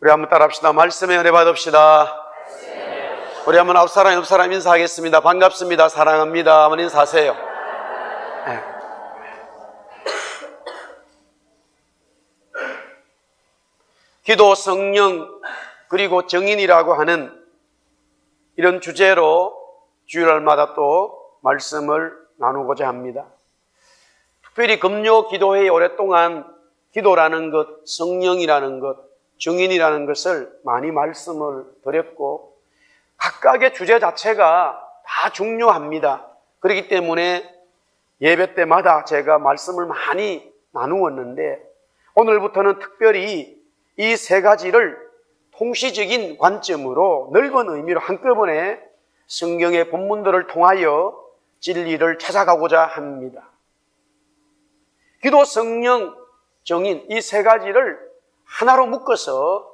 우리 한번 따라합시다. 말씀에 은혜 받읍시다. 우리 한번 앞 사람 인사하겠습니다. 반갑습니다. 사랑합니다. 한번 인사하세요. 네. 기도, 성령, 그리고 정인이라고 하는 이런 주제로 주일날마다 또 말씀을 나누고자 합니다. 특별히 금요 기도회에 오랫동안 기도라는 것, 성령이라는 것, 정인이라는 것을 많이 말씀을 드렸고 각각의 주제 자체가 다 중요합니다. 그렇기 때문에 예배 때마다 제가 말씀을 많이 나누었는데 오늘부터는 특별히 이 세 가지를 통시적인 관점으로 넓은 의미로 한꺼번에 성경의 본문들을 통하여 진리를 찾아가고자 합니다. 기도, 성령, 정인 이 세 가지를 하나로 묶어서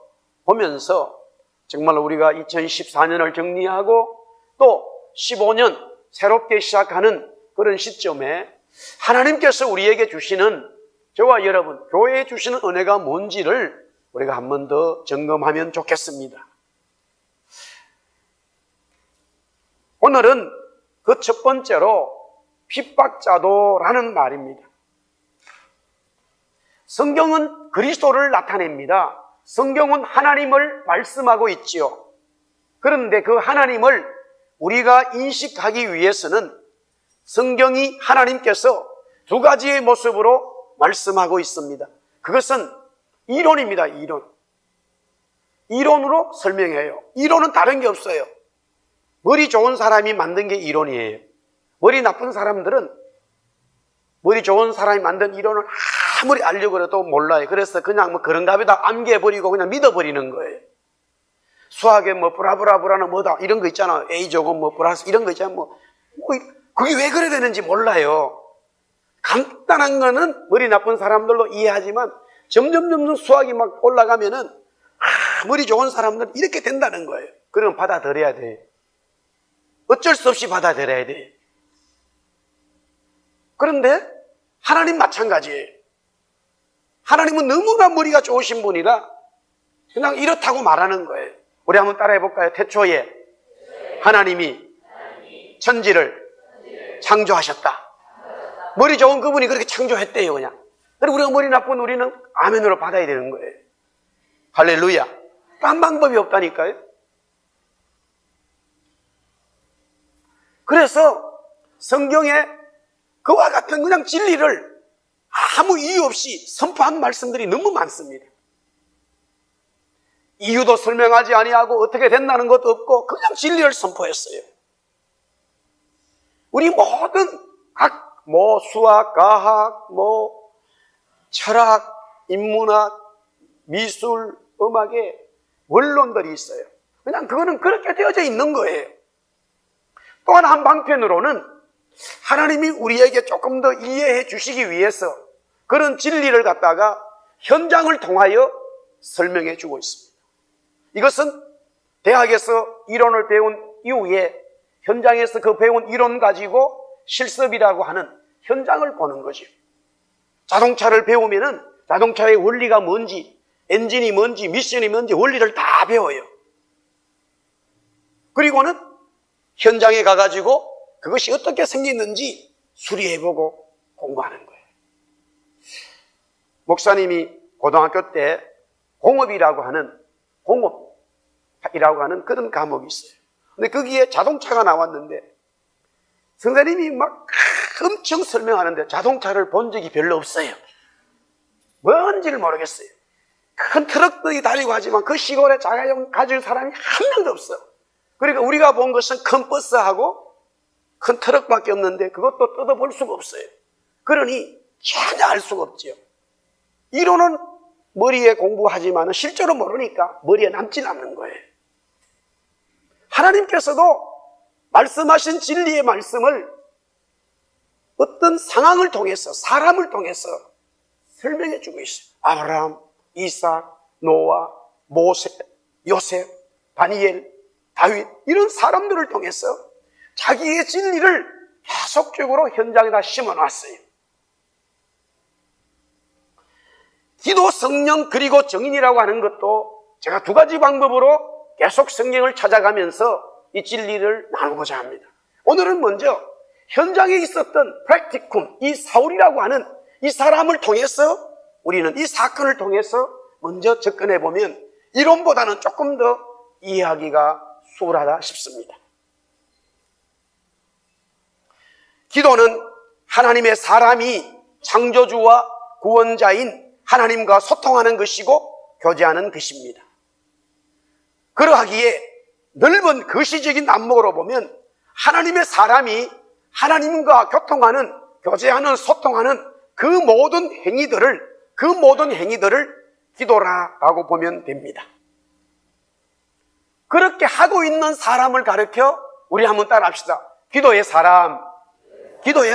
보면서 정말 우리가 2014년을 정리하고 또 15년 새롭게 시작하는 그런 시점에 하나님께서 우리에게 주시는 저와 여러분 교회에 주시는 은혜가 뭔지를 우리가 한 번 더 점검하면 좋겠습니다. 오늘은 그 첫 번째로 핍박자도라는 말입니다. 성경은 그리스도를 나타냅니다. 성경은 하나님을 말씀하고 있지요. 그런데 그 하나님을 우리가 인식하기 위해서는 성경이 하나님께서 두 가지의 모습으로 말씀하고 있습니다. 그것은 이론입니다. 이론으로 설명해요. 이론은 다른 게 없어요. 머리 좋은 사람이 만든 게 이론이에요. 머리 나쁜 사람들은 머리 좋은 사람이 만든 이론을 아무리 알려고 해도 몰라요. 그래서 그냥 뭐 그런가 보다 암기해버리고 그냥 믿어버리는 거예요. 수학에 뭐 브라브라브라는 뭐다 이런 거 있잖아. A 조금 뭐 플러스 이런 거 있잖아. 그게 왜 그래 되는지 몰라요. 간단한 거는 머리 나쁜 사람들로 이해하지만 점점 수학이 막 올라가면은 머리 좋은 사람들은 이렇게 된다는 거예요. 그러면 받아들여야 돼. 어쩔 수 없이 받아들여야 돼. 그런데 하나님 마찬가지예요. 하나님은 너무나 머리가 좋으신 분이라 그냥 이렇다고 말하는 거예요. 우리 한번 따라해 볼까요? 태초에 하나님이 천지를 창조하셨다. 머리 좋은 그분이 그렇게 창조했대요. 그냥. 그리고 우리가 머리 나쁜 우리는 아멘으로 받아야 되는 거예요. 할렐루야. 딴 방법이 없다니까요. 그래서 성경에 그와 같은 그냥 진리를 아무 이유 없이 선포한 말씀들이 너무 많습니다. 이유도 설명하지 아니하고 어떻게 된다는 것도 없고 그냥 진리를 선포했어요. 우리 모든 수학, 과학, 철학, 인문학, 미술, 음악에 원론들이 있어요. 그냥 그거는 그렇게 되어져 있는 거예요. 또한 한 방편으로는 하나님이 우리에게 조금 더 이해해 주시기 위해서 그런 진리를 갖다가 현장을 통하여 설명해 주고 있습니다. 이것은 대학에서 이론을 배운 이후에 현장에서 그 배운 이론 가지고 실습이라고 하는 현장을 보는 거죠. 자동차를 배우면은 자동차의 원리가 뭔지, 엔진이 뭔지, 미션이 뭔지 원리를 다 배워요. 그리고는 현장에 가가지고 그것이 어떻게 생겼는지 수리해보고 공부하는 거예요. 목사님이 고등학교 때 공업이라고 하는 그런 과목이 있어요. 근데 거기에 자동차가 나왔는데 선생님이 막 엄청 설명하는데 자동차를 본 적이 별로 없어요. 뭔지를 모르겠어요. 큰 트럭들이 달리고 하지만 그 시골에 자가용 가질 사람이 한 명도 없어. 그러니까 우리가 본 것은 큰 버스하고 큰 트럭밖에 없는데 그것도 뜯어볼 수가 없어요. 그러니 전혀 알 수가 없죠. 이론은 머리에 공부하지만 실제로 모르니까 머리에 남지 않는 거예요. 하나님께서도 말씀하신 진리의 말씀을 어떤 상황을 통해서 사람을 통해서 설명해 주고 있어요. 아브라함, 이삭, 노아, 모세, 요셉, 다니엘, 다윗 이런 사람들을 통해서 자기의 진리를 계속적으로 현장에다 심어놨어요. 기도, 성령, 그리고 정인이라고 하는 것도 제가 두 가지 방법으로 계속 성경을 찾아가면서 이 진리를 나누고자 합니다. 오늘은 먼저 현장에 있었던 프랙티쿰, 이 사울이라고 하는 이 사람을 통해서 우리는 이 사건을 통해서 먼저 접근해 보면 이론보다는 조금 더 이해하기가 수월하다 싶습니다. 기도는 하나님의 사람이 창조주와 구원자인 하나님과 소통하는 것이고 교제하는 것입니다. 그러하기에 넓은 거시적인 안목으로 보면 하나님의 사람이 하나님과 교통하는, 교제하는, 소통하는 그 모든 행위들을 기도라고 보면 됩니다. 그렇게 하고 있는 사람을 가르쳐 우리 한번 따라합시다. 기도의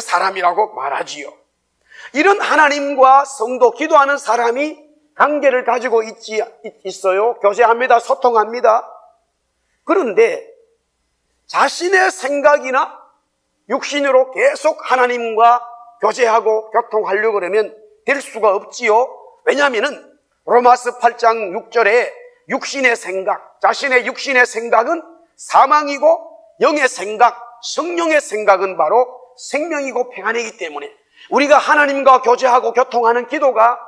사람이라고 말하지요. 이런 하나님과 성도, 기도하는 사람이 관계를 가지고 있어요. 교제합니다. 소통합니다. 그런데 자신의 생각이나 육신으로 계속 하나님과 교제하고 교통하려고 그러면 될 수가 없지요. 왜냐하면 로마서 8장 6절에 육신의 생각, 자신의 육신의 생각은 사망이고 영의 생각, 성령의 생각은 바로 생명이고 평안이기 때문에 우리가 하나님과 교제하고 교통하는 기도가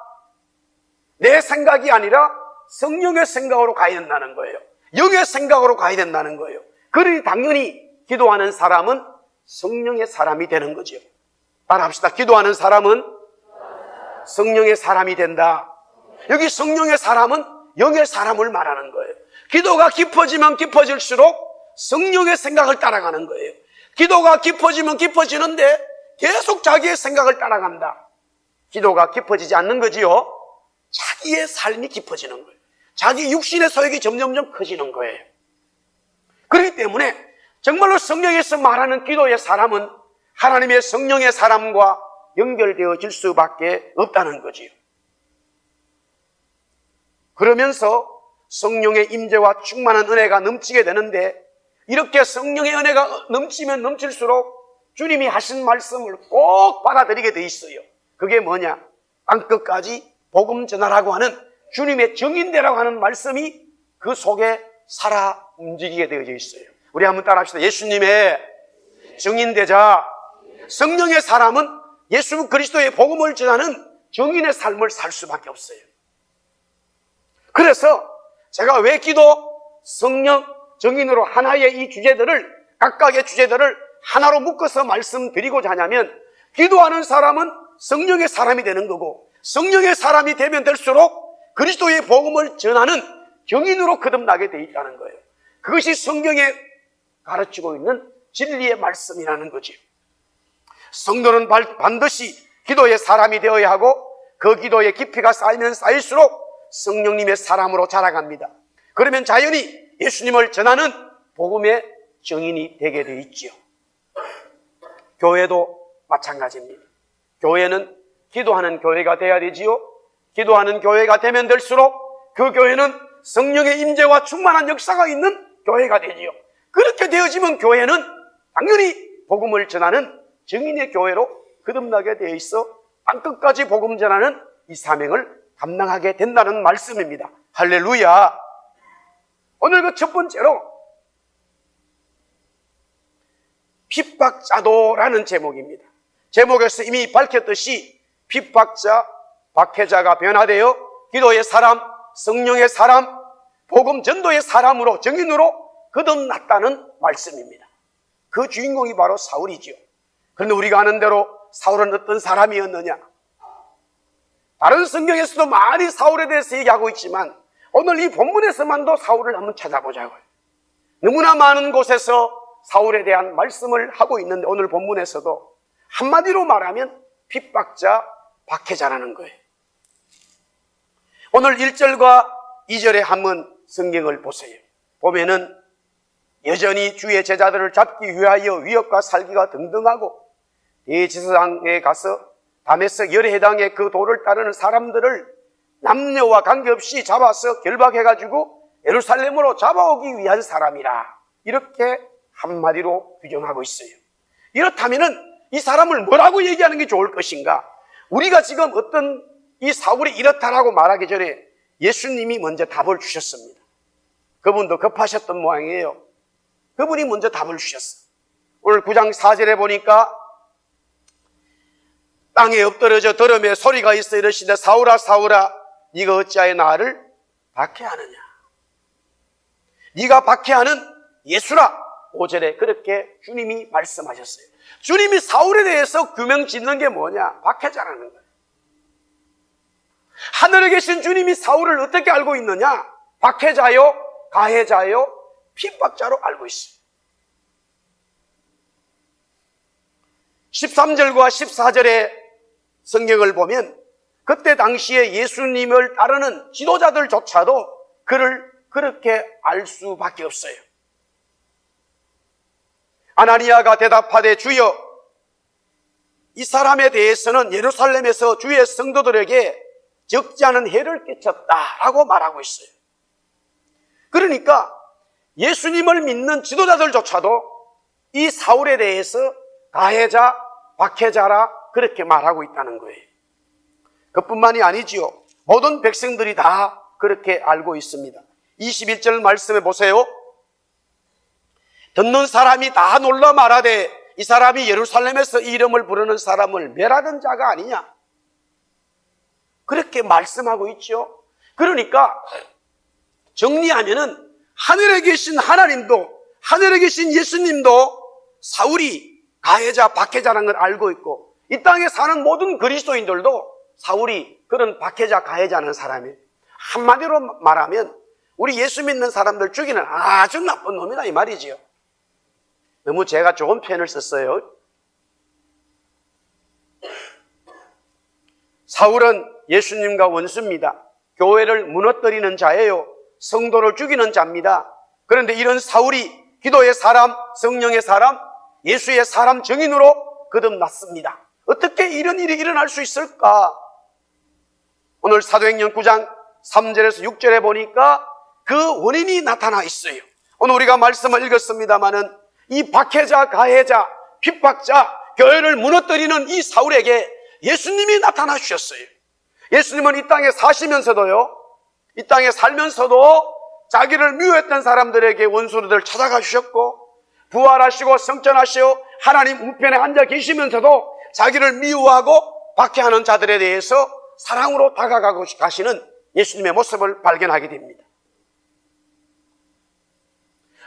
내 생각이 아니라 성령의 생각으로 가야 된다는 거예요. 영의 생각으로 가야 된다는 거예요. 그러니 당연히 기도하는 사람은 성령의 사람이 되는 거죠. 따라합시다. 기도하는 사람은 성령의 사람이 된다. 여기 성령의 사람은 영의 사람을 말하는 거예요. 기도가 깊어지면 깊어질수록 성령의 생각을 따라가는 거예요. 기도가 깊어지면 깊어지는데 계속 자기의 생각을 따라간다. 기도가 깊어지지 않는 거지요. 자기의 삶이 깊어지는 거예요. 자기 육신의 소욕이 점점점 커지는 거예요. 그렇기 때문에 정말로 성령에서 말하는 기도의 사람은 하나님의 성령의 사람과 연결되어질 수밖에 없다는 거지요. 그러면서 성령의 임재와 충만한 은혜가 넘치게 되는데, 이렇게 성령의 은혜가 넘치면 넘칠수록 주님이 하신 말씀을 꼭 받아들이게 돼 있어요. 그게 뭐냐? 땅끝까지 복음 전하라고 하는 주님의 정인되라고 하는 말씀이 그 속에 살아 움직이게 되어져 있어요. 우리 한번 따라합시다. 예수님의 정인되자. 성령의 사람은 예수 그리스도의 복음을 전하는 정인의 삶을 살 수밖에 없어요. 그래서 제가 왜 기도, 성령, 정인으로 하나의 이 주제들을, 각각의 주제들을 하나로 묶어서 말씀드리고자 하냐면, 기도하는 사람은 성령의 사람이 되는 거고, 성령의 사람이 되면 될수록 그리스도의 복음을 전하는 정인으로 거듭나게 돼 있다는 거예요. 그것이 성경에 가르치고 있는 진리의 말씀이라는 거죠. 성도는 반드시 기도의 사람이 되어야 하고, 그 기도의 깊이가 쌓이면 쌓일수록 성령님의 사람으로 자라갑니다. 그러면 자연히 예수님을 전하는 복음의 정인이 되게 되어 있지요. 교회도 마찬가지입니다. 교회는 기도하는 교회가 돼야 되지요. 기도하는 교회가 되면 될수록 그 교회는 성령의 임재와 충만한 역사가 있는 교회가 되지요. 그렇게 되어지면 교회는 당연히 복음을 전하는 정인의 교회로 거듭나게 되어 있어 땅끝까지 복음 전하는 이 사명을 감당하게 된다는 말씀입니다. 할렐루야. 오늘 그 첫 번째로 핍박자도라는 제목입니다. 제목에서 이미 밝혔듯이 핍박자, 박해자가 변화되어 기도의 사람, 성령의 사람, 복음 전도의 사람으로, 정인으로 거듭났다는 말씀입니다. 그 주인공이 바로 사울이죠. 그런데 우리가 아는 대로 사울은 어떤 사람이었느냐? 다른 성경에서도 많이 사울에 대해서 얘기하고 있지만 오늘 이 본문에서만도 사울을 한번 찾아보자고요. 너무나 많은 곳에서 사울에 대한 말씀을 하고 있는데 오늘 본문에서도 한마디로 말하면 핍박자, 박해자라는 거예요. 오늘 1절과 2절에 한번 성경을 보세요. 보면은 여전히 주의 제자들을 잡기 위하여 위협과 살기가 등등하고 대제사장에 가서 다메섹 열해당의 그 도를 따르는 사람들을 남녀와 관계없이 잡아서 결박해가지고 예루살렘으로 잡아오기 위한 사람이라, 이렇게 한마디로 규정하고 있어요. 이렇다면은 이 사람을 뭐라고 얘기하는 게 좋을 것인가? 우리가 지금 어떤 이 사울이 이렇다라고 말하기 전에 예수님이 먼저 답을 주셨습니다. 그분도 급하셨던 모양이에요. 그분이 먼저 답을 주셨어요. 오늘 9장 4절에 보니까 땅에 엎드러져 들음에 소리가 있어 이르시되 사울아 사울아 네가 어찌하여 나를 박해하느냐. 네가 박해하는 예수라. 5절에 그렇게 주님이 말씀하셨어요. 주님이 사울에 대해서 규명 짓는 게 뭐냐? 박해자라는 거예요. 하늘에 계신 주님이 사울을 어떻게 알고 있느냐? 박해자요, 가해자요, 핍박자로 알고 있어요. 13절과 14절의 성경을 보면 그때 당시에 예수님을 따르는 지도자들조차도 그를 그렇게 알 수밖에 없어요. 아나니아가 대답하되 주여 이 사람에 대해서는 예루살렘에서 주의 성도들에게 적지 않은 해를 끼쳤다라고 말하고 있어요. 그러니까 예수님을 믿는 지도자들조차도 이 사울에 대해서 가해자, 박해자라 그렇게 말하고 있다는 거예요. 그뿐만이 아니지요. 모든 백성들이 다 그렇게 알고 있습니다. 21절 말씀해 보세요. 듣는 사람이 다 놀라 말하되 이 사람이 예루살렘에서 이름을 부르는 사람을 멸하던 자가 아니냐. 그렇게 말씀하고 있죠. 그러니까 정리하면은 하늘에 계신 하나님도 하늘에 계신 예수님도 사울이 가해자, 박해자라는 걸 알고 있고 이 땅에 사는 모든 그리스도인들도 사울이 그런 박해자, 가해자는 사람이에요. 한마디로 말하면 우리 예수 믿는 사람들 죽이는 아주 나쁜 놈이다 이 말이지요. 너무 제가 좋은 표현을 썼어요. 사울은 예수님과 원수입니다. 교회를 무너뜨리는 자예요. 성도를 죽이는 자입니다. 그런데 이런 사울이 기도의 사람, 성령의 사람, 예수의 사람 증인으로 거듭났습니다. 어떻게 이런 일이 일어날 수 있을까? 오늘 사도행전 9장 3절에서 6절에 보니까 그 원인이 나타나 있어요. 오늘 우리가 말씀을 읽었습니다마는 이 박해자, 가해자, 핍박자, 교회를 무너뜨리는 이 사울에게 예수님이 나타나 주셨어요. 예수님은 이 땅에 사시면서도요, 이 땅에 살면서도 자기를 미워했던 사람들에게 원수들을 찾아가 주셨고, 부활하시고 성전하시고 하나님 우편에 앉아 계시면서도 자기를 미워하고 박해하는 자들에 대해서 사랑으로 다가가고 가시는 예수님의 모습을 발견하게 됩니다.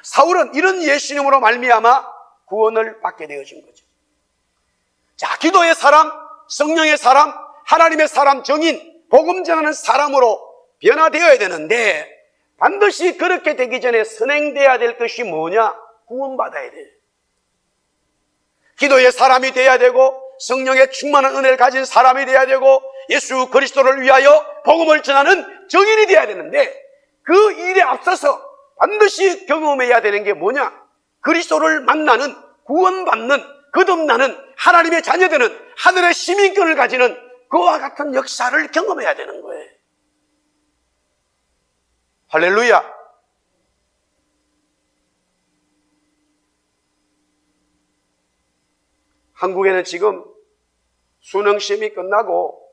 사울은 이런 예수님으로 말미암아 구원을 받게 되어진 거죠. 자, 기도의 사람, 성령의 사람, 하나님의 사람, 정인, 복음 전하는 사람으로 변화되어야 되는데 반드시 그렇게 되기 전에 선행돼야 될 것이 뭐냐? 구원받아야 돼요. 기도의 사람이 돼야 되고 성령의 충만한 은혜를 가진 사람이 돼야 되고 예수 그리스도를 위하여 복음을 전하는 정인이 돼야 되는데 그 일에 앞서서 반드시 경험해야 되는 게 뭐냐? 그리스도를 만나는, 구원받는, 거듭나는 하나님의 자녀되는 하늘의 시민권을 가지는 그와 같은 역사를 경험해야 되는 거예요. 할렐루야. 한국에는 지금 수능 시험이 끝나고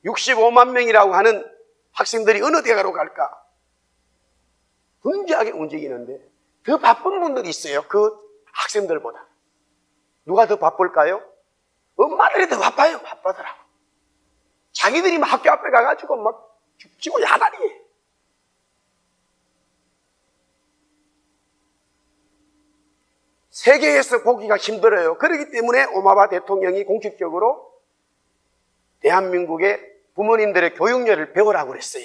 65만 명이라고 하는 학생들이 어느 대학으로 갈까? 분주하게 움직이는데 더 바쁜 분들이 있어요. 그 학생들보다. 누가 더 바쁠까요? 엄마들이 더 바빠요. 바쁘더라고. 자기들이 막 학교 앞에 가가지고 막 죽지고 야단이에요. 세계에서 보기가 힘들어요. 그렇기 때문에 오바마 대통령이 공식적으로 대한민국의 부모님들의 교육열을 배우라고 그랬어요.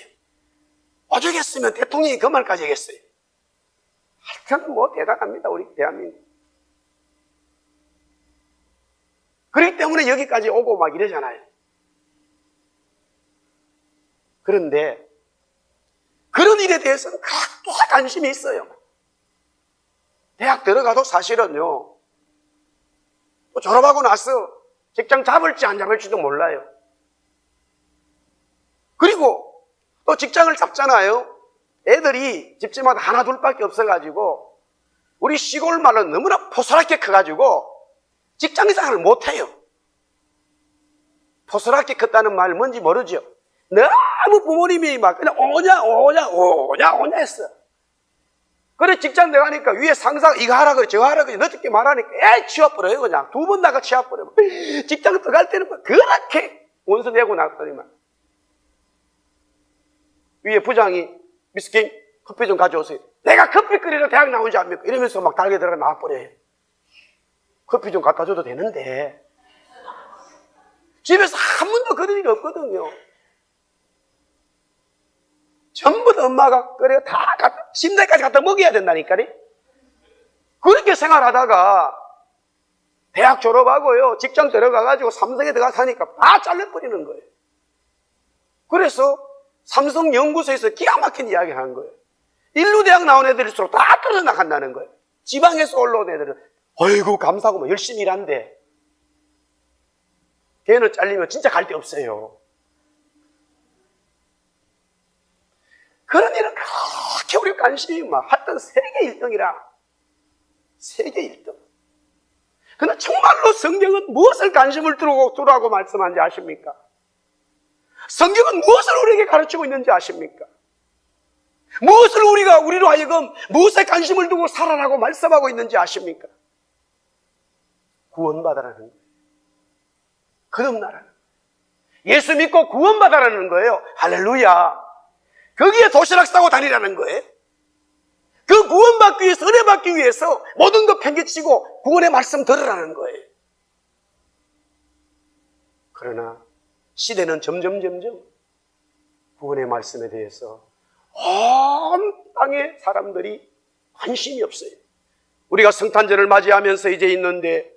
오죽했으면 대통령이 그 말까지 하겠어요. 하여튼 뭐 대단합니다. 우리 대한민국. 그렇기 때문에 여기까지 오고 막 이러잖아요. 그런데 그런 일에 대해서는 그렇게 관심이 있어요. 대학 들어가도 사실은요, 졸업하고 나서 직장 잡을지 안 잡을지도 몰라요. 그리고 또 직장을 잡잖아요. 애들이 집집마다 하나 둘밖에 없어가지고 우리 시골 말은 너무나 포스럽게 커가지고 직장 생활을 못해요. 포스럽게 컸다는 말 뭔지 모르죠. 너무 부모님이 막 그냥 오냐 했어. 그래 직장 들어가니까 위에 상사가 이거 하라 그래 저거 하라 그래 늦게 말하니까 치워버려요. 그냥 2번 나가 치워버려. 직장 들어갈 때는 막 그렇게 원수 내고 나갔더니만 위에 부장이 미스킹 커피 좀 가져오세요. 내가 커피 끓이러 대학 나온 줄 압니까? 이러면서 막 달게 들어가 나와버려요. 커피 좀 갖다 줘도 되는데 집에서 한 번도 그런 일이 없거든요. 전부 다 엄마가 그래 다 침대까지 갖다 먹여야 된다니까. 그렇게 생활하다가 대학 졸업하고요 직장 들어가가지고 삼성에 들어가서 하니까 다 잘라버리는 거예요. 그래서 삼성 연구소에서 기가 막힌 이야기 하는 거예요. 인류대학 나온 애들일수록 다 떨어져 나간다는 거예요. 지방에서 올라온 애들은 어이구 감사하고 뭐 열심히 일한대. 걔는 잘리면 진짜 갈 데 없어요. 그런 일은 그렇게 우리 관심이 막 하여튼 세계 1등이라. 세계 1등. 그러나 정말로 성경은 무엇을 관심을 두라고 말씀하는지 아십니까? 성경은 무엇을 우리에게 가르치고 있는지 아십니까? 무엇을 우리로 하여금 무엇에 관심을 두고 살아라고 말씀하고 있는지 아십니까? 구원받아라는 거예요. 거듭나라는 거예요. 예수 믿고 구원받아라는 거예요. 할렐루야. 거기에 도시락 싸고 다니라는 거예요. 그 구원받기 위해서, 은혜받기 위해서 모든 것 팽개치고 구원의 말씀 들으라는 거예요. 그러나 시대는 점점 구원의 말씀에 대해서 온 땅의 사람들이 관심이 없어요. 우리가 성탄절을 맞이하면서 이제 있는데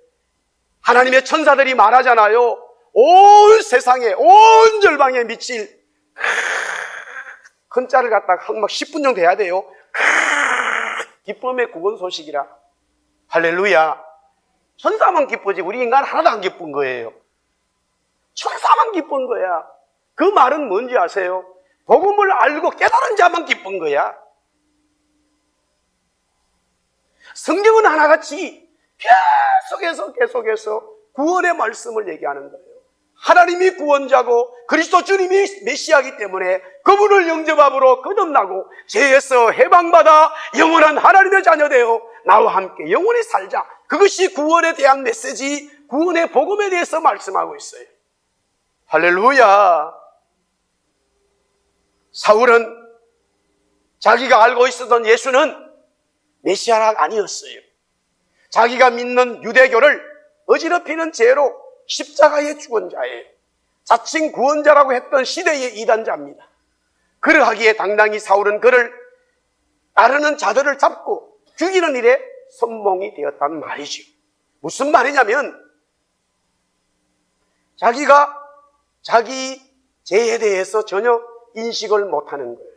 하나님의 천사들이 말하잖아요. 온 세상에 온 절방에 미칠 큰 짤을 갖다가 막 10분 정도 해야 돼요. 기쁨의 구원 소식이라. 할렐루야. 천사만 기쁘지 우리 인간 하나도 안 기쁜 거예요. 천사만 기쁜 거야. 그 말은 뭔지 아세요? 복음을 알고 깨달은 자만 기쁜 거야. 성경은 하나같이 계속해서 구원의 말씀을 얘기하는 거예요. 하나님이 구원자고 그리스도 주님이 메시아이기 때문에 그분을 영접함으로 거듭나고 죄에서 해방받아 영원한 하나님의 자녀 되어 나와 함께 영원히 살자. 그것이 구원에 대한 메시지, 구원의 복음에 대해서 말씀하고 있어요. 할렐루야. 사울은 자기가 알고 있었던 예수는 메시아가 아니었어요. 자기가 믿는 유대교를 어지럽히는 죄로 십자가에 죽은 자예요. 자칭 구원자라고 했던 시대의 이단자입니다. 그러하기에 당당히 사울은 그를 따르는 자들을 잡고 죽이는 일에 선봉이 되었단 말이죠. 무슨 말이냐면 자기가 자기 죄에 대해서 전혀 인식을 못하는 거예요.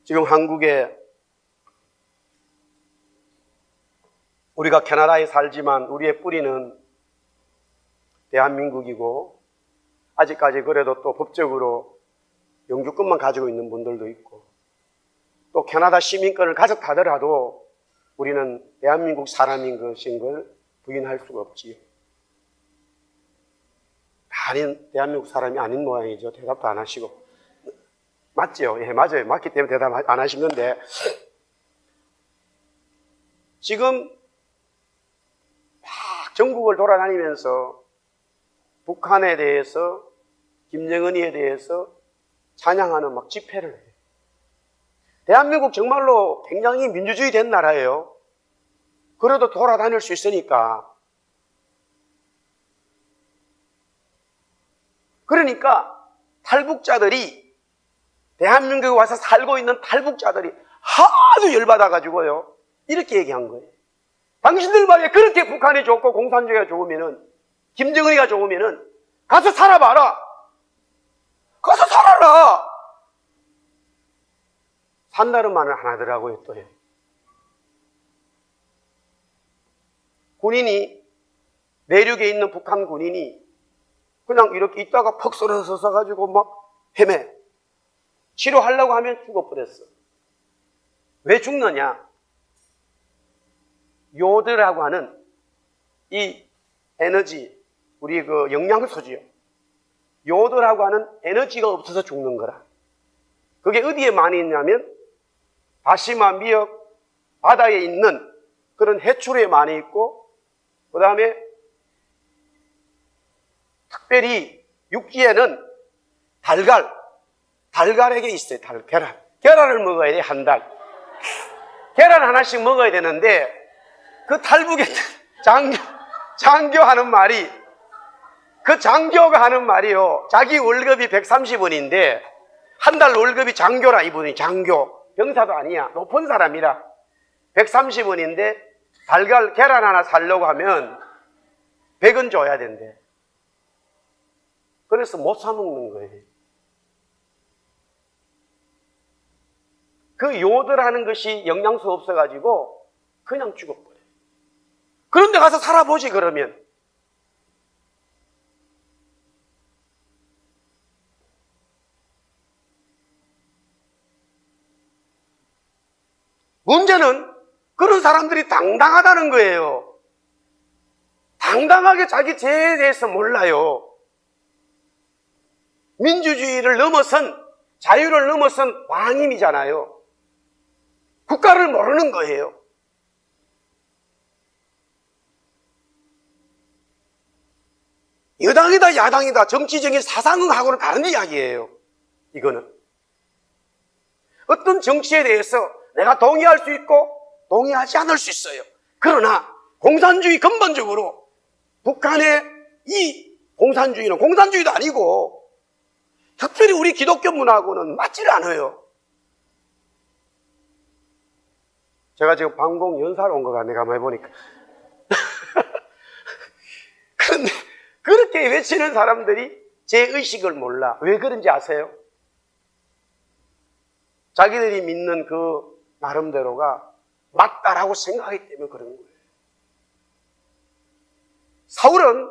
지금 한국에 우리가 캐나다에 살지만 우리의 뿌리는 대한민국이고 아직까지 그래도 또 법적으로 영주권만 가지고 있는 분들도 있고 또 캐나다 시민권을 가졌다더라도 우리는 대한민국 사람인 것인 걸 부인할 수가 없지요. 대한민국 사람이 아닌 모양이죠. 대답도 안 하시고. 맞죠? 예, 맞아요. 맞기 때문에 대답 안 하신 건데 지금 막 전국을 돌아다니면서 북한에 대해서 김정은이에 대해서 찬양하는 막 집회를 해요. 대한민국 정말로 굉장히 민주주의 된 나라예요. 그래도 돌아다닐 수 있으니까. 그러니까 탈북자들이 대한민국에 와서 살고 있는 탈북자들이 하도 열받아가지고요 이렇게 얘기한 거예요. 당신들 말에 그렇게 북한이 좋고 공산주의가 좋으면은 김정은이가 좋으면은 가서 살아봐라. 가서 살아라. 산다는 말을 안 하더라고요 또. 군인이 내륙에 있는 북한 군인이 그냥 이렇게 있다가 퍽 쓰러져서 가지고 막 헤매. 치료하려고 하면 죽어버렸어. 왜 죽느냐? 요드라고 하는 이 에너지, 우리 그 영양소지요. 요도라고 하는 에너지가 없어서 죽는 거라. 그게 어디에 많이 있냐면 다시마, 미역, 바다에 있는 그런 해초류에 많이 있고, 그 다음에 특별히 육지에는 달걀에게 있어요. 계란을 먹어야 돼. 한 달. 계란 하나씩 먹어야 되는데 그 탈북에 장교 하는 말이, 그 장교가 하는 말이요, 자기 월급이 130원인데 한 달 월급이 장교라. 이분이 장교, 병사도 아니야, 높은 사람이라 130원인데 계란 하나 사려고 하면 100원 줘야 된대. 그래서 못 사 먹는 거예요. 그 요도라는 것이 영양소 없어가지고 그냥 죽어버려요. 그런데 가서 살아보지 그러면. 문제는 그런 사람들이 당당하다는 거예요. 당당하게 자기 죄에 대해서 몰라요. 민주주의를 넘어선, 자유를 넘어선 왕임이잖아요. 국가를 모르는 거예요. 여당이다 야당이다 정치적인 사상하고는 다른 이야기예요. 이거는 어떤 정치에 대해서 내가 동의할 수 있고 동의하지 않을 수 있어요. 그러나 공산주의 근본적으로 북한의 이 공산주의는 공산주의도 아니고 특별히 우리 기독교 문화하고는 맞지를 않아요. 제가 지금 방공 연사로 온 것 같네, 가만히 보니까. 그런데 그렇게 외치는 사람들이 제 의식을 몰라. 왜 그런지 아세요? 자기들이 믿는 그 나름대로가 맞다라고 생각하기 때문에 그런 거예요. 사울은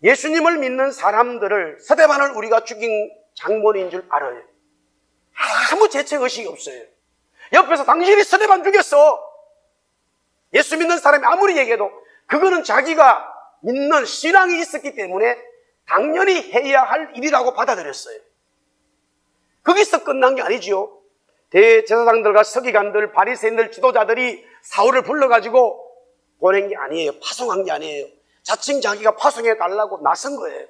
예수님을 믿는 사람들을, 스데반을 우리가 죽인 장본인 줄 알아요. 아무 재책의식이 없어요. 옆에서 당신이 스데반 죽였어. 예수 믿는 사람이 아무리 얘기해도 그거는 자기가 믿는 신앙이 있었기 때문에 당연히 해야 할 일이라고 받아들였어요. 거기서 끝난 게 아니지요. 대제사장들과 서기관들, 바리새인들, 지도자들이 사울을 불러가지고 보낸 게 아니에요. 파송한 게 아니에요. 자칭 자기가 파송해 달라고 나선 거예요.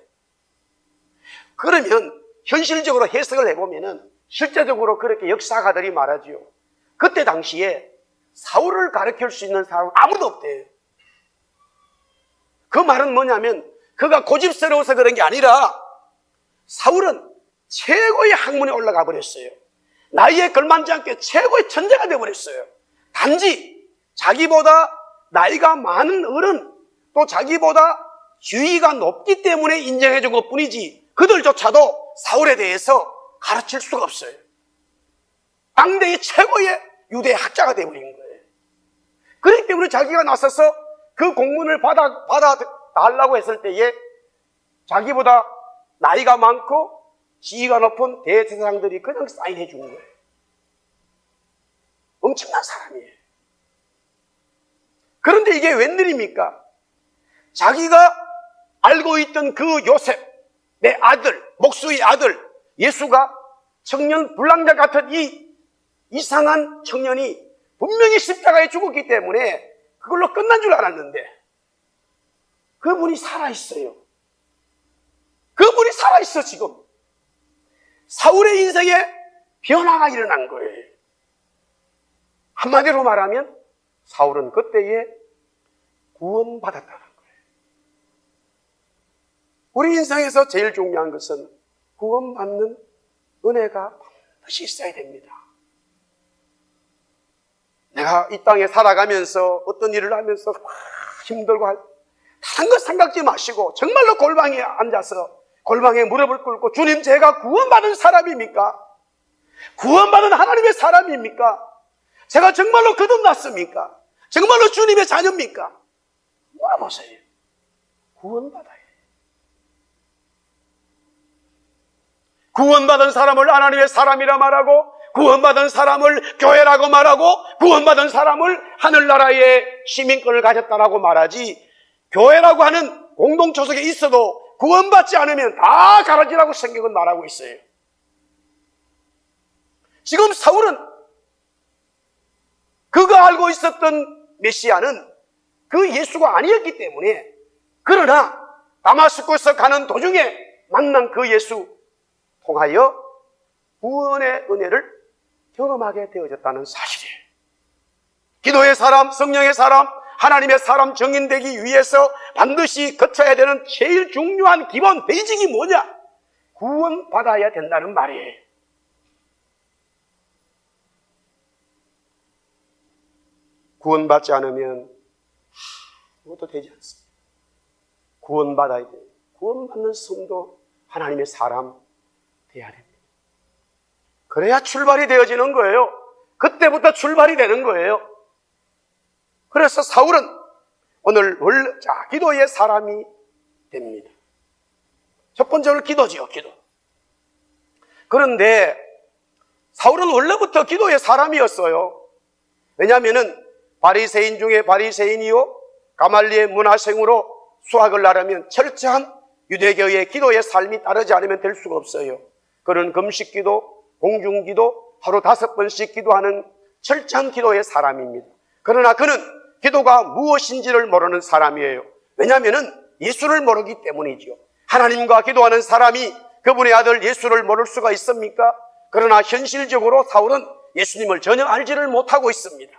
그러면 현실적으로 해석을 해보면은 실제적으로 그렇게 역사가들이 말하지요. 그때 당시에 사울을 가르칠 수 있는 사람은 아무도 없대요. 그 말은 뭐냐면 그가 고집스러워서 그런 게 아니라 사울은 최고의 학문에 올라가 버렸어요. 나이에 걸맞지 않게 최고의 천재가 되어버렸어요. 단지 자기보다 나이가 많은 어른, 또 자기보다 지위가 높기 때문에 인정해 준 것뿐이지 그들조차도 사울에 대해서 가르칠 수가 없어요. 당대의 최고의 유대 학자가 되어버린 거예요. 그렇기 때문에 자기가 나서서 그 공문을 받아달라고 했을 때에 자기보다 나이가 많고 지위가 높은 대제사장들이 그냥 사인해 준 거예요. 엄청난 사람이에요. 그런데 이게 웬일입니까? 자기가 알고 있던 그 요셉의 아들, 목수의 아들 예수가 청년 불량자 같은 이 이상한 청년이 분명히 십자가에 죽었기 때문에 그걸로 끝난 줄 알았는데 그분이 살아있어요. 그분이 살아있어. 지금 사울의 인생에 변화가 일어난 거예요. 한마디로 말하면 사울은 그때에 구원받았다는 거예요. 우리 인생에서 제일 중요한 것은 구원받는 은혜가 반드시 있어야 됩니다. 내가 이 땅에 살아가면서 어떤 일을 하면서 힘들고 다른 것 생각지 마시고 정말로 골방에 앉아서 골방에 무릎을 꿇고 주님, 제가 구원받은 사람입니까? 구원받은 하나님의 사람입니까? 제가 정말로 거듭났습니까? 정말로 주님의 자녀입니까? 물어보세요. 구원받아야 해요. 구원받은 사람을 하나님의 사람이라 말하고 구원받은 사람을 교회라고 말하고 구원받은 사람을 하늘나라의 시민권을 가졌다라고 말하지, 교회라고 하는 공동체 속에 있어도 구원받지 않으면 다 가라지라고 성경은 말하고 있어요. 지금 사울은 그가 알고 있었던 메시아는 그 예수가 아니었기 때문에, 그러나 다마스쿠스 가는 도중에 만난 그 예수 통하여 구원의 은혜를 경험하게 되어졌다는 사실이에요. 기도의 사람, 성령의 사람, 하나님의 사람 정인되기 위해서 반드시 거쳐야 되는 제일 중요한 기본 베이직이 뭐냐? 구원받아야 된다는 말이에요. 구원받지 않으면 아무것도 되지 않습니다. 구원받아야 돼요. 구원받는 성도, 하나님의 사람 돼야 됩니다. 그래야 출발이 되어지는 거예요. 그때부터 출발이 되는 거예요. 그래서 사울은 오늘 기도의 사람이 됩니다. 첫 번째로 기도지요, 기도. 그런데 사울은 원래부터 기도의 사람이었어요. 왜냐하면은 바리새인 중에 바리새인이요, 가말리엘 문화생으로 수학을 나르면 철저한 유대교의 기도의 삶이 따르지 않으면 될 수가 없어요. 그런 금식기도, 공중기도, 하루 5번씩 기도하는 철저한 기도의 사람입니다. 그러나 그는 기도가 무엇인지를 모르는 사람이에요. 왜냐하면 예수를 모르기 때문이죠. 하나님과 기도하는 사람이 그분의 아들 예수를 모를 수가 있습니까? 그러나 현실적으로 사울은 예수님을 전혀 알지를 못하고 있습니다.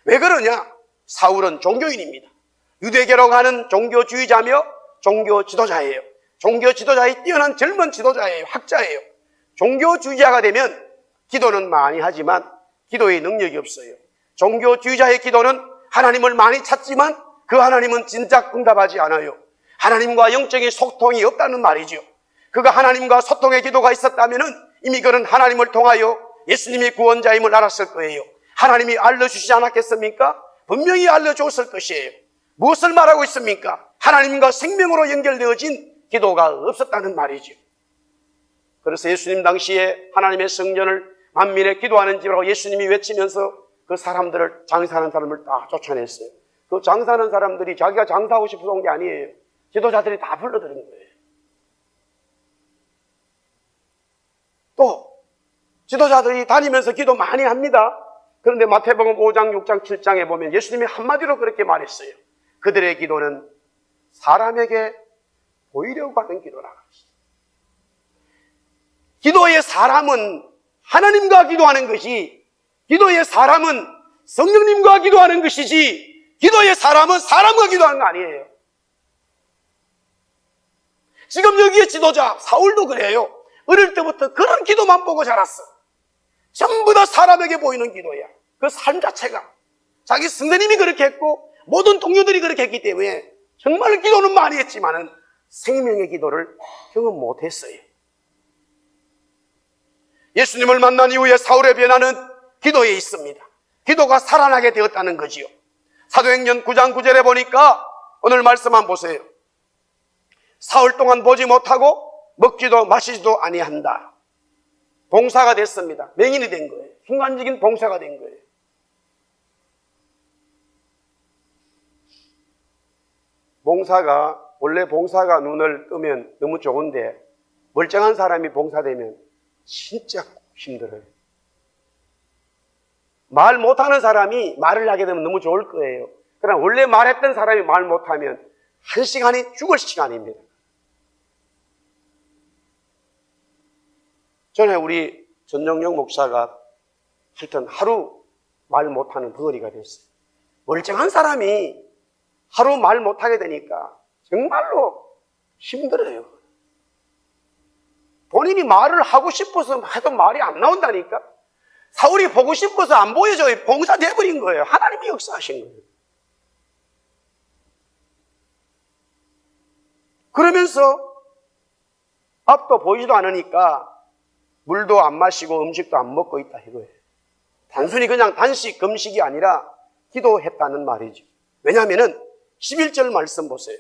왜 그러냐? 사울은 종교인입니다. 유대교라고 하는 종교주의자며 종교 지도자예요. 종교 지도자의 뛰어난 젊은 지도자예요. 학자예요. 종교주의자가 되면 기도는 많이 하지만 기도의 능력이 없어요. 종교주의자의 기도는 하나님을 많이 찾지만 그 하나님은 진작 응답하지 않아요. 하나님과 영적인 소통이 없다는 말이죠. 그가 하나님과 소통의 기도가 있었다면 이미 그는 하나님을 통하여 예수님이 구원자임을 알았을 거예요. 하나님이 알려주시지 않았겠습니까? 분명히 알려줬을 것이에요. 무엇을 말하고 있습니까? 하나님과 생명으로 연결되어진 기도가 없었다는 말이죠. 그래서 예수님 당시에 하나님의 성전을 만민의 기도하는 집이라고 예수님이 외치면서 그 사람들을, 장사하는 사람을 다 쫓아냈어요. 그 장사하는 사람들이 자기가 장사하고 싶어서 온 게 아니에요. 지도자들이 다 불러들인 거예요. 또 지도자들이 다니면서 기도 많이 합니다. 그런데 마태복음 5장, 6장, 7장에 보면 예수님이 한마디로 그렇게 말했어요. 그들의 기도는 사람에게 보이려고 하는 기도라. 기도의 사람은 하나님과 기도하는 것이, 기도의 사람은 성령님과 기도하는 것이지, 기도의 사람은 사람과 기도하는 거 아니에요. 지금 여기에 지도자 사울도 그래요. 어릴 때부터 그런 기도만 보고 자랐어. 전부 다 사람에게 보이는 기도야. 그 삶 자체가. 자기 선생님이 그렇게 했고 모든 동료들이 그렇게 했기 때문에 정말 기도는 많이 했지만은 생명의 기도를 경험 못했어요. 예수님을 만난 이후에 사울의 변화는 기도에 있습니다. 기도가 살아나게 되었다는 거지요. 사도행전 9장 9절에 보니까 오늘 말씀 한번 보세요. 사흘 동안 보지 못하고 먹지도 마시지도 아니한다. 봉사가 됐습니다. 맹인이 된 거예요. 순간적인 봉사가 된 거예요. 원래 봉사가 눈을 뜨면 너무 좋은데 멀쩡한 사람이 봉사되면 진짜 힘들어요. 말 못하는 사람이 말을 하게 되면 너무 좋을 거예요. 그러나 원래 말했던 사람이 말 못하면 1시간이 죽을 시간입니다. 전에 우리 전정용 목사가 하여튼 하루 말 못하는 덩어리가 됐어요. 멀쩡한 사람이 하루 말 못하게 되니까 정말로 힘들어요. 본인이 말을 하고 싶어서 해도 말이 안 나온다니까. 사울이 보고 싶어서 안 보여줘요. 봉사돼버린 거예요. 하나님이 역사하신 거예요. 그러면서 앞도 보이지도 않으니까 물도 안 마시고 음식도 안 먹고 있다 이거예요. 단순히 그냥 단식, 금식이 아니라 기도했다는 말이죠. 왜냐하면 11절 말씀 보세요.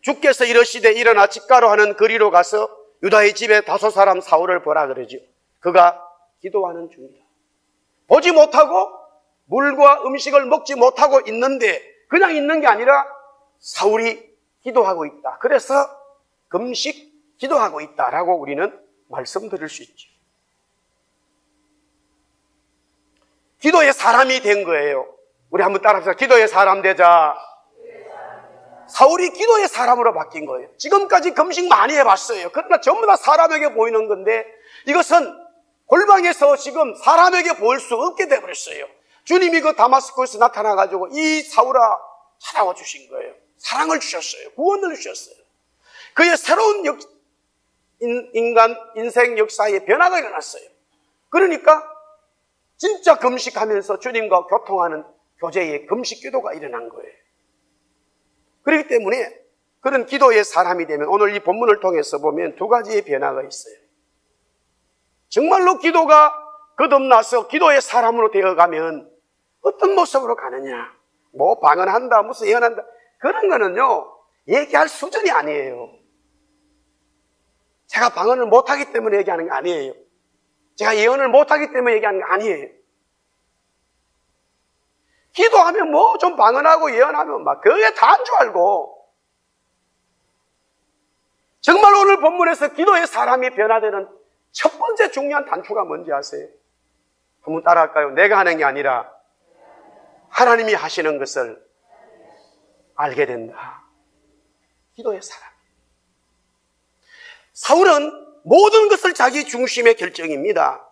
주께서 이르시되 일어나 집가로 하는 거리로 가서 유다의 집에 5 사람 사울을 보라 그러죠. 그가 기도하는 중이다. 보지 못하고 물과 음식을 먹지 못하고 있는데 그냥 있는 게 아니라 사울이 기도하고 있다. 그래서 금식 기도하고 있다라고 우리는 말씀드릴 수 있죠. 기도의 사람이 된 거예요. 우리 한번 따라합시다. 기도의 사람 되자. 사울이 기도의 사람으로 바뀐 거예요. 지금까지 금식 많이 해봤어요. 그러나 전부 다 사람에게 보이는 건데 이것은 골방에서 지금 사람에게 보일 수 없게 되어버렸어요. 주님이 그 다마스코에서 나타나가지고 이 사울아 찾아와 주신 거예요. 사랑을 주셨어요. 구원을 주셨어요. 그의 새로운 인생 역사에 변화가 일어났어요. 그러니까 진짜 금식하면서 주님과 교통하는 교제의 금식 기도가 일어난 거예요. 그렇기 때문에 그런 기도의 사람이 되면 오늘 이 본문을 통해서 보면 두 가지의 변화가 있어요. 정말로 기도가 거듭나서 기도의 사람으로 되어가면 어떤 모습으로 가느냐, 뭐 방언한다, 무슨 예언한다, 그런 거는요 얘기할 수준이 아니에요. 제가 방언을 못하기 때문에 얘기하는 게 아니에요. 제가 예언을 못하기 때문에 얘기하는 게 아니에요. 기도하면 뭐 좀 방언하고 예언하면 막 그게 다인 줄 알고, 정말 오늘 본문에서 기도의 사람이 변화되는 첫 번째 중요한 단초가 뭔지 아세요? 한번 따라할까요? 내가 하는 게 아니라 하나님이 하시는 것을 알게 된다. 기도의 사람. 사울은 모든 것을 자기 중심의 결정입니다.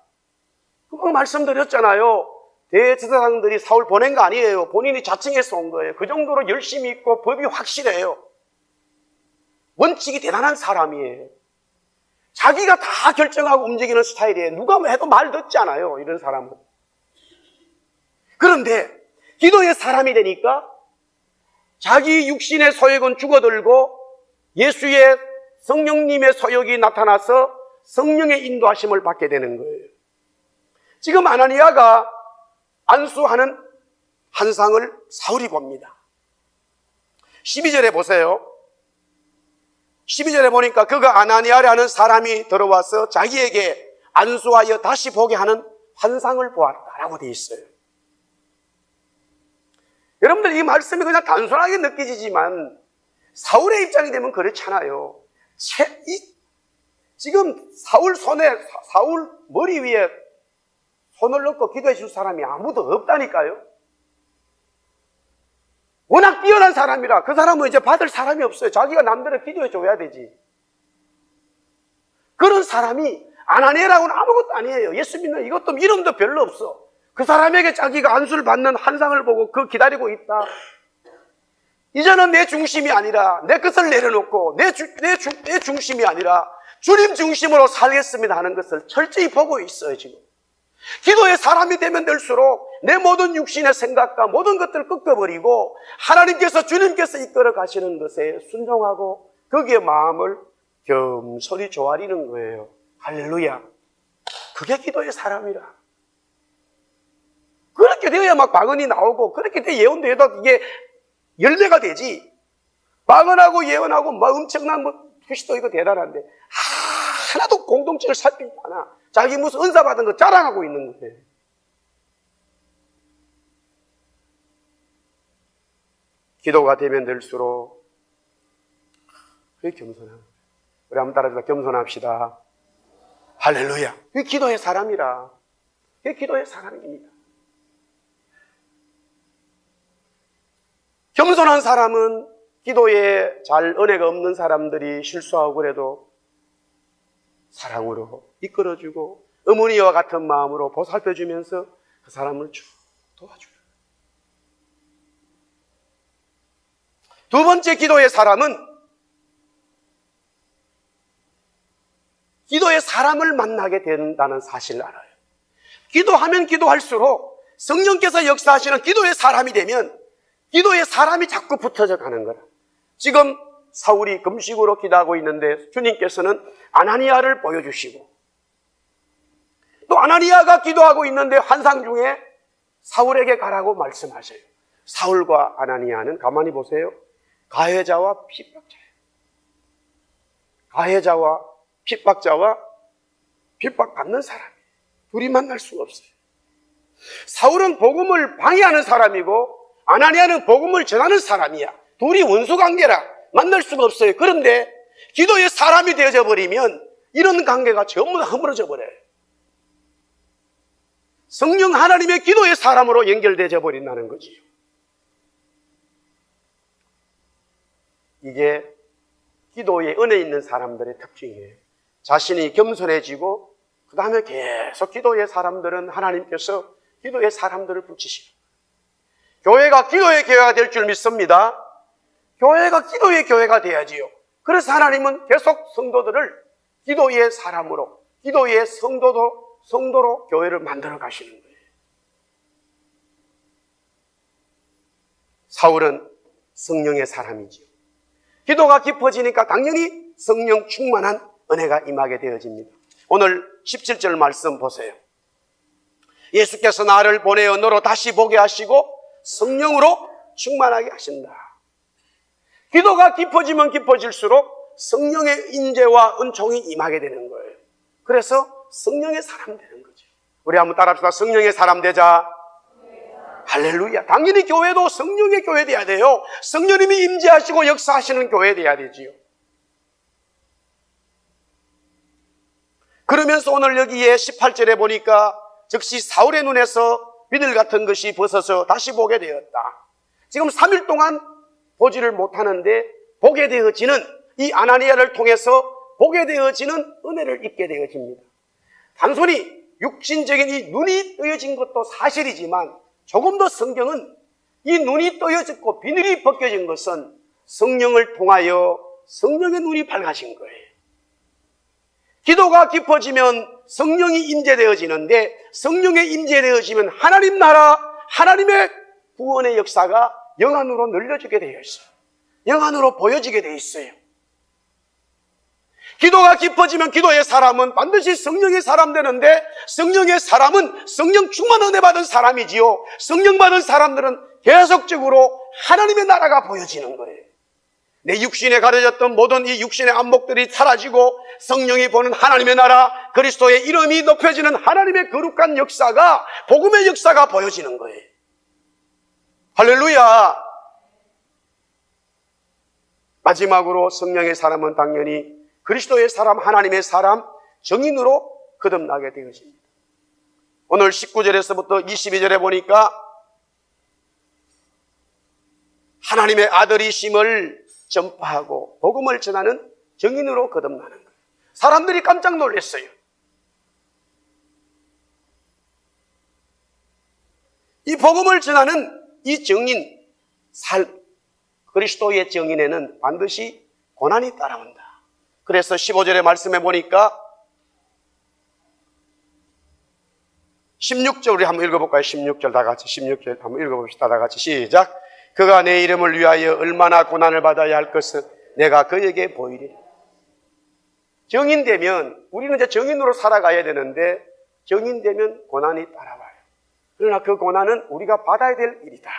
그거 말씀드렸잖아요. 대제사장들이 사울 보낸 거 아니에요. 본인이 자칭해서 온 거예요. 그 정도로 열심히 있고 법이 확실해요. 원칙이 대단한 사람이에요. 자기가 다 결정하고 움직이는 스타일이에요. 누가 해도 말 듣지 않아요, 이런 사람은. 그런데 기도의 사람이 되니까 자기 육신의 소욕은 죽어들고 예수의 성령님의 소욕이 나타나서 성령의 인도하심을 받게 되는 거예요. 지금 아나니아가 안수하는 환상을 사울이 봅니다. 12절에 보세요. 12절에 보니까 그가 아나니아라는 사람이 들어와서 자기에게 안수하여 다시 보게 하는 환상을 보았다라고 되어 있어요. 여러분들 이 말씀이 그냥 단순하게 느껴지지만 사울의 입장이 되면 그렇잖아요. 지금 사울 머리 위에 손을 넣고 기도해 줄 사람이 아무도 없다니까요. 워낙 뛰어난 사람이라 그 사람은 이제 받을 사람이 없어요. 자기가 남들을 기도해 줘야 되지. 그런 사람이 아나니아라고는 아무것도 아니에요. 예수 믿는 이것도 이름도 별로 없어. 그 사람에게 자기가 안수를 받는 환상을 보고 그 기다리고 있다. 이제는 내 중심이 아니라 내 것을 내려놓고 내 중심이 아니라 주님 중심으로 살겠습니다 하는 것을 철저히 보고 있어요. 지금 기도의 사람이 되면 될수록 내 모든 육신의 생각과 모든 것들을 꺾어버리고 하나님께서 주님께서 이끌어 가시는 것에 순종하고 거기에 마음을 겸손히 조아리는 거예요. 할렐루야. 그게 기도의 사람이라. 그렇게 되어야 막 방언이 나오고 그렇게 돼 예언도 해도 이게 열매가 되지. 방언하고 예언하고 막 엄청난 푸시도 이거 대단한데 하나도 공동체를 살피지 않아. 자기 무슨 은사 받은 거 자랑하고 있는 거예요. 기도가 되면 될수록 그게 겸손함. 우리 한번 따라서 겸손합시다. 할렐루야. 그게 기도의 사람이라. 그게 기도의 사람입니다. 겸손한 사람은 기도에 잘 은혜가 없는 사람들이 실수하고 그래도 사랑으로 이끌어주고 어머니와 같은 마음으로 보살펴주면서 그 사람을 쭉 도와줘요. 두 번째 기도의 사람은 기도의 사람을 만나게 된다는 사실을 알아요. 기도하면 기도할수록 성령께서 역사하시는 기도의 사람이 되면 기도의 사람이 자꾸 붙어져 가는 거라. 지금 사울이 금식으로 기도하고 있는데 주님께서는 아나니아를 보여주시고 또 아나니아가 기도하고 있는데 환상 중에 사울에게 가라고 말씀하셔요. 사울과 아나니아는 가만히 보세요. 가해자와 핍박자예요. 가해자와 핍박자와 핍박받는 사람이에요. 둘이 만날 수가 없어요. 사울은 복음을 방해하는 사람이고 아나니아는 복음을 전하는 사람이야. 둘이 원수관계라 만날 수가 없어요. 그런데 기도의 사람이 되어져 버리면 이런 관계가 전부 다 허물어져 버려요. 성령 하나님의 기도의 사람으로 연결되어 버린다는 거지요. 이게 기도에 은혜 있는 사람들의 특징이에요. 자신이 겸손해지고 그 다음에 계속 기도의 사람들은 하나님께서 기도의 사람들을 붙이시고, 교회가 기도의 교회가 될 줄 믿습니다. 교회가 기도의 교회가 돼야지요. 그래서 하나님은 계속 성도들을 기도의 사람으로, 기도의 성도로 교회를 만들어 가시는 거예요. 사울은 성령의 사람이지요. 기도가 깊어지니까 당연히 성령 충만한 은혜가 임하게 되어집니다. 오늘 17절 말씀 보세요. 예수께서 나를 보내어 너로 다시 보게 하시고 성령으로 충만하게 하신다. 기도가 깊어지면 깊어질수록 성령의 인재와 은총이 임하게 되는 거예요. 그래서 성령의 사람 되는 거죠. 우리 한번 따라합시다. 성령의 사람 되자. 할렐루야. 당연히 교회도 성령의 교회 돼야 돼요. 성령님이 임재하시고 역사하시는 교회 돼야 되지요. 그러면서 오늘 여기에 18절에 보니까 즉시 사울의 눈에서 비늘 같은 것이 벗어서 다시 보게 되었다. 지금 3일 동안 보지를 못하는데 보게 되어지는, 이 아나니아를 통해서 보게 되어지는 은혜를 입게 되어집니다. 단순히 육신적인 이 눈이 뜨여진 것도 사실이지만 조금 더 성경은 이 눈이 떠여졌고 비늘이 벗겨진 것은 성령을 통하여 성령의 눈이 밝아진 거예요. 기도가 깊어지면 성령이 임재되어지는데, 성령의 임재되어지면 하나님 나라, 하나님의 구원의 역사가 영안으로 늘려지게 되어 있어요. 영안으로 보여지게 되어 있어요. 기도가 깊어지면 기도의 사람은 반드시 성령의 사람 되는데, 성령의 사람은 성령 충만 은혜 받은 사람이지요. 성령 받은 사람들은 계속적으로 하나님의 나라가 보여지는 거예요. 내 육신에 가려졌던 모든 이 육신의 안목들이 사라지고 성령이 보는 하나님의 나라, 그리스도의 이름이 높여지는 하나님의 거룩한 역사가, 복음의 역사가 보여지는 거예요. 할렐루야. 마지막으로 성령의 사람은 당연히 그리스도의 사람, 하나님의 사람, 정인으로 거듭나게 되어집니다. 오늘 19절에서부터 22절에 보니까 하나님의 아들이심을 전파하고 복음을 전하는 정인으로 거듭나는 거예요. 사람들이 깜짝 놀랐어요. 이 복음을 전하는 이 정인, 그리스도의 정인에는 반드시 고난이 따라온다. 그래서 15절의 말씀에 보니까 16절 우리 한번 읽어볼까요? 16절 다 같이, 16절 한번 읽어봅시다. 다 같이 시작. 그가 내 이름을 위하여 얼마나 고난을 받아야 할 것을 내가 그에게 보이리라. 정인되면, 우리는 이제 정인으로 살아가야 되는데 정인되면 고난이 따라와요. 그러나 그 고난은 우리가 받아야 될 일이다.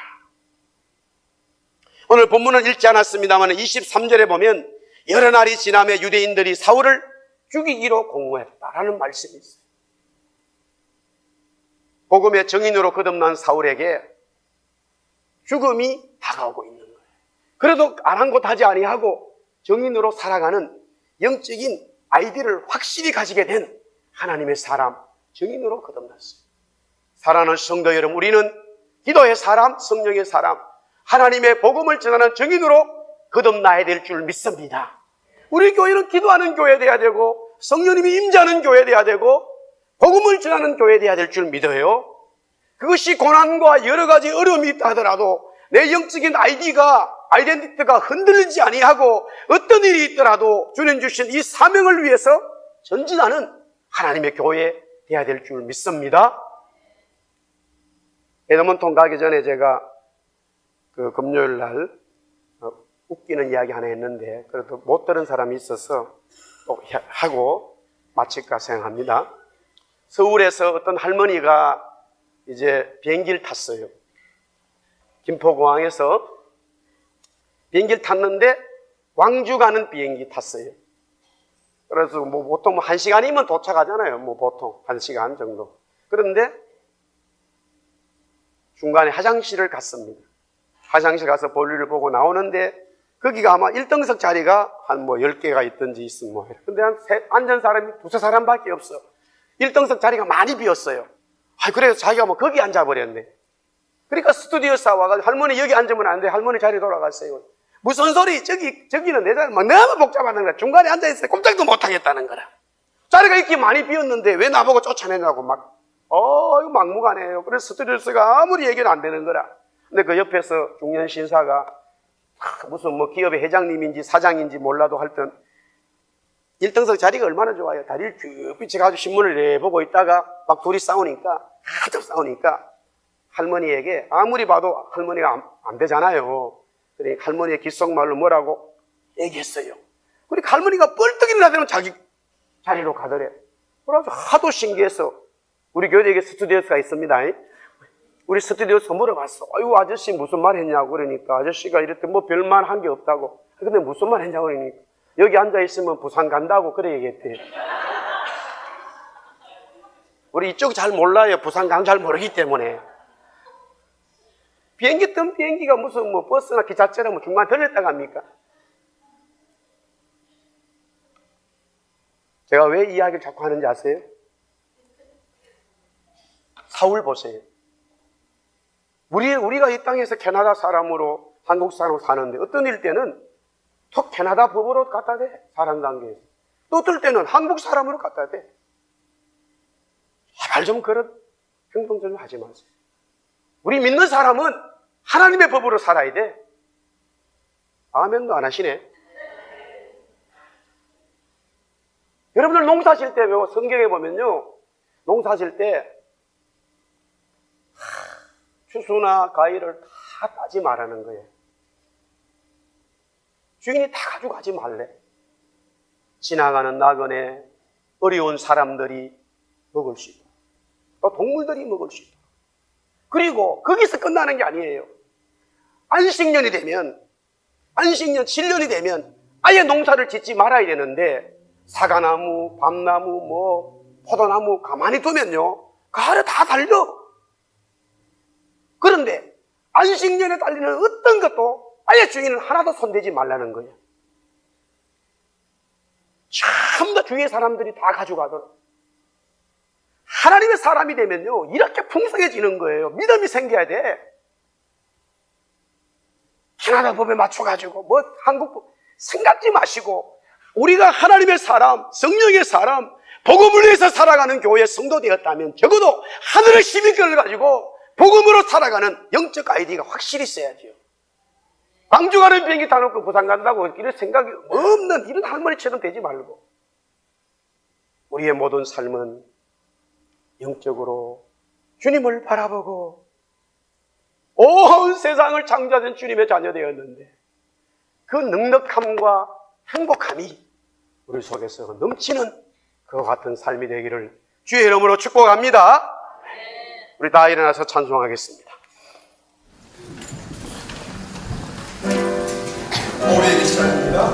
오늘 본문은 읽지 않았습니다만 23절에 보면 여러 날이 지나며 유대인들이 사울을 죽이기로 공모했다라는 말씀이 있어요. 복음의 정인으로 거듭난 사울에게 죽음이 다가오고 있는 거예요. 그래도 아랑곳하지 아니하고 정인으로 살아가는 영적인 아이디를 확실히 가지게 된 하나님의 사람, 정인으로 거듭났어요. 사랑하는 성도 여러분, 우리는 기도의 사람, 성령의 사람, 하나님의 복음을 전하는 정인으로 거듭나야 될 줄 믿습니다. 우리 교회는 기도하는 교회 돼야 되고 성령님이 임재하는 교회 돼야 되고 복음을 전하는 교회 돼야 될 줄 믿어요. 그것이 고난과 여러 가지 어려움이 있다 하더라도 내 영적인 아이덴티티가 흔들리지 아니하고 어떤 일이 있더라도 주님 주신 이 사명을 위해서 전진하는 하나님의 교회 돼야 될 줄 믿습니다. 에드먼톤 가기 전에 제가 그 금요일 날 웃기는 이야기 하나 했는데 그래도 못 들은 사람이 있어서 또 하고 마칠까 생각합니다. 서울에서 어떤 할머니가 이제 비행기를 탔어요. 김포공항에서 비행기를 탔는데 광주 가는 비행기 탔어요. 그래서 보통 1시간이면 도착하잖아요. 보통 1시간 정도. 그런데 중간에 화장실을 갔습니다. 화장실 가서 볼일을 보고 나오는데 거기가 아마 1등석 자리가 한 뭐 10개가 있든지 있으면 뭐. 근데 앉은 사람이 두세 사람밖에 없어. 1등석 자리가 많이 비었어요. 그래서 자기가 뭐 거기 앉아버렸네. 그러니까 스튜디오사 와가지고 할머니 여기 앉으면 안 돼. 할머니 자리 돌아갔어요. 무슨 소리? 저기는 내 자리 막 너무 복잡하는 거야. 중간에 앉아있어요. 꼼짝도 못하겠다는 거라. 자리가 이렇게 많이 비었는데 왜 나보고 쫓아내냐고 막. 이거 막무가내예요. 그래서 스튜디오사가 아무리 얘기는 안 되는 거라. 근데 그 옆에서 중년 신사가 무슨 뭐 기업의 회장님인지 사장인지 몰라도 하여튼 1등석 자리가 얼마나 좋아요. 다리를 쭉 삐쳐가지고 신문을 내보고 있다가 막 둘이 싸우니까 한참 싸우니까 할머니에게 아무리 봐도 할머니가 안 되잖아요. 그러니까 할머니의 귓속말로 뭐라고 얘기했어요. 그러니까 할머니가 뻘떡 일어나더니 자기 자리로 가더래. 그래서 하도 신기해서 우리 교대에 스튜디오스가 있습니다. 우리 스튜디오에서 물어봤어. 아이고 아저씨 무슨 말 했냐고. 그러니까 아저씨가 이랬더니 뭐 별말 한 게 없다고. 근데 무슨 말 했냐고. 그러니까 여기 앉아있으면 부산 간다고 그래 얘기했대. 우리 이쪽 잘 몰라요. 부산 간 잘 모르기 때문에. 비행기 뜬 비행기가 무슨 뭐 버스나 기차처럼 뭐 중간 들렸다 갑니까? 제가 왜 이 이야기를 자꾸 하는지 아세요? 사울 보세요. 우리가 이 땅에서 캐나다 사람으로 한국 사람으로 사는데 어떤 일 때는 또 캐나다 법으로 갖다 대. 사람 관계에서. 또 어떨 때는 한국 사람으로 갖다 대. 제발 좀 그런 행동 좀 하지 마세요. 우리 믿는 사람은 하나님의 법으로 살아야 돼. 아멘도 안 하시네. 여러분들 농사질 때 성경에 보면요. 농사질 때 추수나 가위를 다 따지 말라는 거예요. 주인이 다 가져가지 말래. 지나가는 나그네, 어려운 사람들이 먹을 수 있다. 또 동물들이 먹을 수 있다. 그리고 거기서 끝나는 게 아니에요. 안식년이 되면, 안식년 7년이 되면 아예 농사를 짓지 말아야 되는데 사과나무, 밤나무, 뭐 포도나무 가만히 두면요. 그 아래 다 달려. 그런데 안식년에 달리는 어떤 것도 아예 주인은 하나도 손대지 말라는 거예요. 전부 다 주위의 사람들이 다 가져가도록. 하나님의 사람이 되면요. 이렇게 풍성해지는 거예요. 믿음이 생겨야 돼. 캐나다 법에 맞춰가지고 뭐 한국 법 생각지 마시고 우리가 하나님의 사람, 성령의 사람, 복음을 위해서 살아가는 교회의 성도 되었다면 적어도 하늘의 시민권을 가지고 복음으로 살아가는 영적 아이디가 확실히 있어야죠. 광주 가는 비행기 타놓고 부산 간다고 이런 생각이 없는 이런 할머니처럼 되지 말고 우리의 모든 삶은 영적으로 주님을 바라보고 온 세상을 창조하신 주님의 자녀 되었는데 그 넉넉함과 행복함이 우리 속에서 넘치는 그와 같은 삶이 되기를 주의 이름으로 축복합니다. 우리 다 일어나서 찬송하겠습니다. 우리에게 시간입니다.